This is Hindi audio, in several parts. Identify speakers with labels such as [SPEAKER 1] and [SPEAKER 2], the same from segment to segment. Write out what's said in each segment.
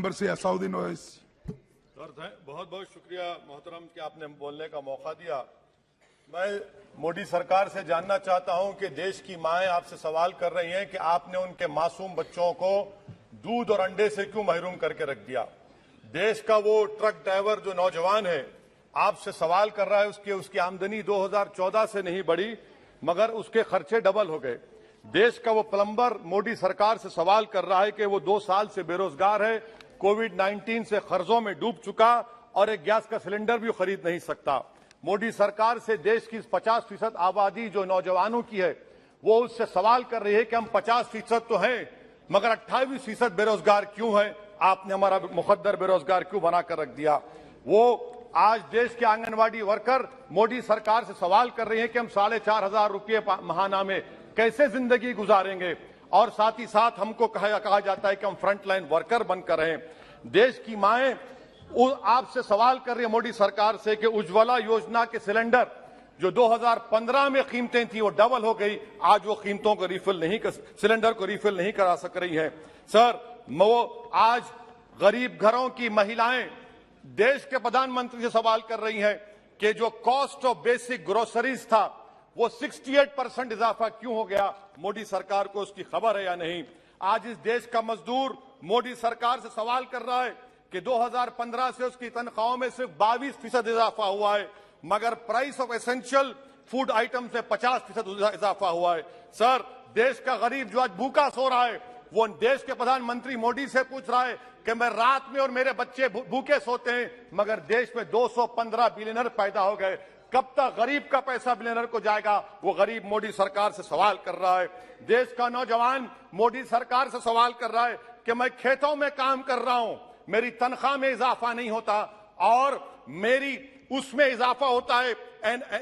[SPEAKER 1] मेंबर से असाउद्दीन ओवैसी।
[SPEAKER 2] सर बहुत बहुत शुक्रिया मोहतरम कि आपने बोलने का मौका दिया। मैं मोदी सरकार से जानना चाहता हूं कि देश की माएं आपसे सवाल कर रही हैं कि आपने उनके मासूम बच्चों को दूध और अंडे से क्यों महरूम करके रख दिया। देश का वो ट्रक ड्राइवर जो नौजवान है आपसे सवाल कर रहा है, उसकी आमदनी 2014 से नहीं बढ़ी मगर उसके खर्चे डबल हो गए। देश का वो प्लम्बर मोदी सरकार से सवाल कर रहा है कि वो 2 साल से बेरोजगार है, कोविड-19 से कर्जों में डूब चुका और एक गैस का सिलेंडर भी खरीद नहीं सकता। मोदी सरकार से देश की 50% आबादी जो नौजवानों की है वो उससे सवाल कर रही है कि हम 50% तो हैं मगर 28% बेरोजगार क्यों हैं, आपने हमारा मुकद्दर बेरोजगार क्यों बनाकर रख दिया। वो आज देश के आंगनवाड़ी वर्कर मोदी सरकार से सवाल कर रहे हैं कि हम 4,500 रुपये महाना में कैसे जिंदगी गुजारेंगे और साथ ही साथ हमको कहा जाता है कि हम फ्रंटलाइन वर्कर बनकर रहें। देश की माएं आपसे सवाल कर रही है मोदी सरकार से कि उज्ज्वला योजना के सिलेंडर जो 2015 में कीमतें थी वो डबल हो गई, आज वो कीमतों को सिलेंडर को रिफिल नहीं करा सक रही है। सर वो आज गरीब घरों की महिलाएं देश के प्रधानमंत्री से सवाल कर रही हैं कि जो कॉस्ट ऑफ बेसिक ग्रोसरीज था वो 68% इजाफा क्यों हो गया, मोदी सरकार को उसकी खबर है या नहीं। आज इस देश का मजदूर मोदी सरकार से सवाल कर रहा है कि 2015 से उसकी तनख्वाहों में सिर्फ 22% इजाफा हुआ है मगर price of essential food item से 50% इजाफा हुआ है। सर देश का गरीब जो आज भूखा सो रहा है वो देश के प्रधानमंत्री मोदी से पूछ रहा है कि मैं रात में और मेरे बच्चे भूखे सोते हैं मगर देश में 215 बिलियनर पैदा हो गए, कब तक गरीब का पैसा बिलियनर को जाएगा, वो गरीब मोदी सरकार से सवाल कर रहा है। देश का नौजवान मोदी सरकार से सवाल कर रहा है कि मैं खेतों में काम कर रहा हूं, मेरी तनख्वाह में इजाफा नहीं होता और मेरी उसमें इजाफा होता है।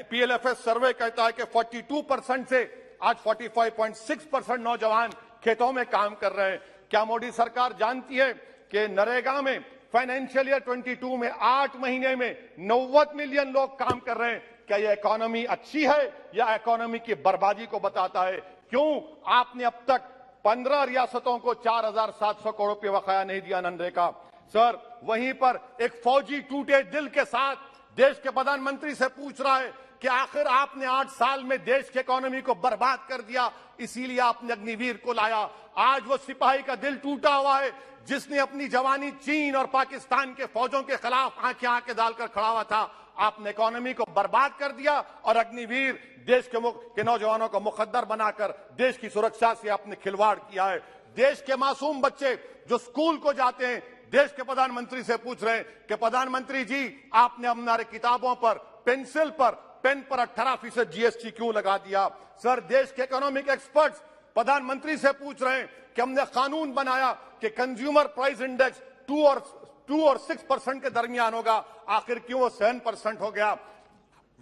[SPEAKER 2] PLFS सर्वे कहता है कि 42% से आज 45.6% नौजवान खेतों में काम कर रहे हैं। क्या मोदी सरकार जानती है कि नरेगा में फाइनेंशियल ईयर 22 में 8 महीने में 90 मिलियन लोग काम कर रहे हैं। क्या यह इकोनॉमी अच्छी है या इकोनॉमी की बर्बादी को बताता है? क्यों आपने अब तक 15 रियासतों को 4,700 करोड़ रुपये बकाया नहीं दिया मनरेगा? सर वहीं पर एक फौजी टूटे दिल के साथ देश के प्रधानमंत्री से पूछ रहा है कि आखिर आपने 8 साल में देश की इकोनॉमी को बर्बाद कर दिया, इसीलिए आपने अग्निवीर को लाया। आज वो सिपाही का दिल टूटा हुआ है जिसने अपनी जवानी चीन और पाकिस्तान के फौजों के खिलाफ आंखें डालकर खड़ा हुआ था। आपने इकोनॉमी को बर्बाद कर दिया और अग्निवीर देश के नौजवानों को मुकद्दर बनाकर देश की सुरक्षा से आपने खिलवाड़ किया है। देश के मासूम बच्चे जो स्कूल को जाते हैं देश के प्रधानमंत्री से पूछ रहे हैं कि प्रधानमंत्री जी आपने हमारे किताबों पर पेंसिल पर पेन पर 18% GST क्यों लगा दिया। सर देश के इकोनॉमिक एक्सपर्ट्स प्रधानमंत्री से पूछ रहे हैं कि हमने कानून बनाया कि कंज्यूमर प्राइस इंडेक्स 2 और 6% के दरमियान होगा, आखिर क्यों वो 7% हो गया।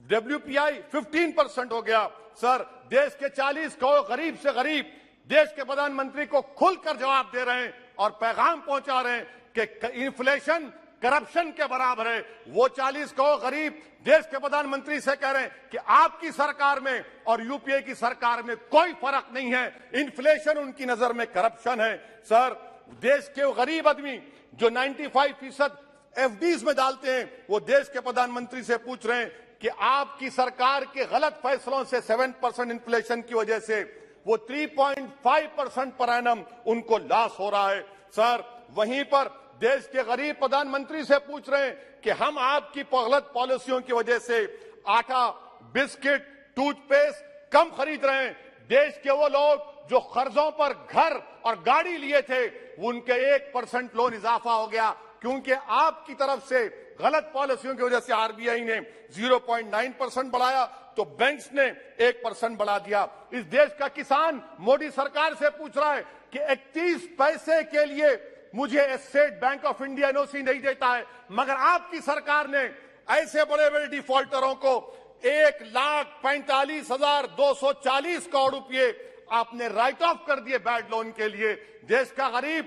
[SPEAKER 2] WPI 15% हो गया। सर देश के 40 करोड़ गरीब से गरीब देश के प्रधानमंत्री को खुलकर जवाब दे रहे हैं और पैगाम पहुंचा रहे हैं कि इन्फ्लेशन करप्शन के बराबर है। वो 40 करोड़ गरीब देश के प्रधानमंत्री से कह रहे हैं कि आपकी सरकार में और यूपीए की सरकार में कोई फर्क नहीं है, इन्फ्लेशन उनकी नजर में करप्शन है। सर देश के वो गरीब आदमी जो 95% FDs में डालते हैं वो देश के प्रधानमंत्री से पूछ रहे हैं कि आपकी सरकार के गलत फैसलों से 7% इन्फ्लेशन की वजह से वो 3.5% पर एनम उनको लॉस हो रहा है। सर वहीं पर देश के गरीब प्रधानमंत्री से पूछ रहे हैं कि हम आपकी गलत पॉलिसियों की वजह से आटा, बिस्किट, टूथपेस्ट कम खरीद रहे हैं। देश के वो लोग जो कर्जों पर घर और गाड़ी लिए थे उनके 1% लोन इजाफा हो गया क्योंकि आपकी तरफ से गलत पॉलिसियों की वजह से RBI ने 0.9% बढ़ाया तो बैंक्स ने 1% बढ़ा दिया। इस देश का किसान मोदी सरकार से पूछ रहा है कि 31 पैसे के लिए मुझे state bank of India NOC नहीं देता है मगर आपकी सरकार ने ऐसे बड़े बड़े डिफॉल्टरों को 1,45,240 करोड़ रुपए आपने राइट ऑफ कर दिए बैड लोन के लिए। देश का गरीब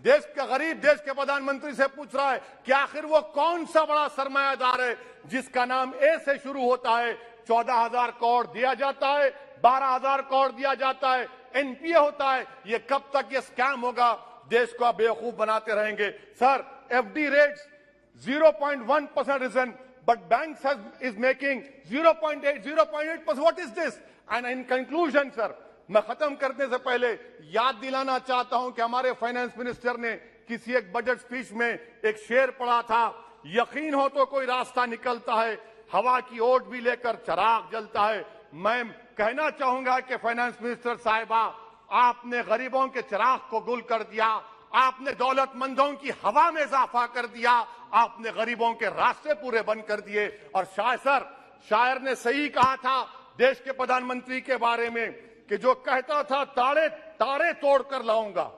[SPEAKER 2] देश के प्रधानमंत्री से पूछ रहा है कि आखिर वो कौन सा बड़ा सरमायादार है जिसका नाम ए से शुरू होता है। 14,000 करोड़ दिया जाता है, 12,000 करोड़ दिया जाता है, NPA होता है। ये कब तक ये स्कैम होगा? देश को आप बेवकूफ बनाते रहेंगे। Sir, FD rates 0.1% risen, but banks is making 0.8, 0.8%. What is this? And in conclusion, sir, मैं खत्म करने से पहले याद दिलाना चाहता हूं कि हमारे फाइनेंस मिनिस्टर ने किसी एक बजट स्पीच में एक शेर पढ़ा था, यकीन हो तो कोई रास्ता निकलता है, हवा की ओट भी लेकर चिराग जलता है। मैं कहना चाहूंगा कि फाइनेंस मिनिस्टर साहिबा, आपने गरीबों के चिराग को गुल कर दिया, आपने दौलतमंदों की हवा में इजाफा कर दिया, आपने गरीबों के रास्ते पूरे बंद कर दिए। और शायर ने सही कहा था देश के प्रधानमंत्री के बारे में कि जो कहता था तारे तोड़कर लाऊंगा,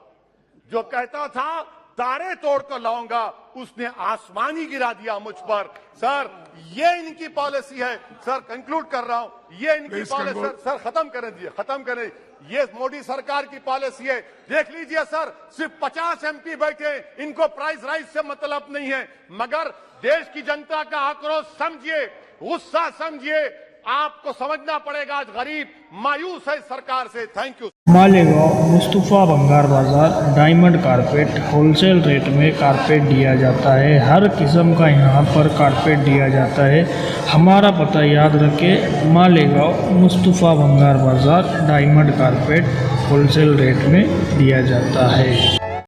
[SPEAKER 2] जो कहता था तारे तोड़कर लाऊंगा, उसने आसमान ही गिरा दिया मुझ पर। सर, ये इनकी पॉलिसी है। सर, कंक्लूड कर रहा हूं, ये इनकी पॉलिसी। सर, खत्म करें। ये मोदी सरकार की पॉलिसी है। देख लीजिए सर, सिर्फ 50 एमपी बैठे, इनको प्राइस राइज से मतलब नहीं है, मगर देश की जनता का आक्रोश समझिए, गुस्सा समझिए। आपको समझना पड़ेगा, आज गरीब मायूस है सरकार से। Thank you.
[SPEAKER 1] मालेगांव मुस्तफा भंगार बाजार डायमंड कारपेट होलसेल रेट में कारपेट दिया जाता है। हर किस्म का यहाँ पर कारपेट दिया जाता है। हमारा पता याद रखें, मालेगांव मुस्तफा भंगार बाजार डायमंड कारपेट होलसेल रेट में दिया जाता है।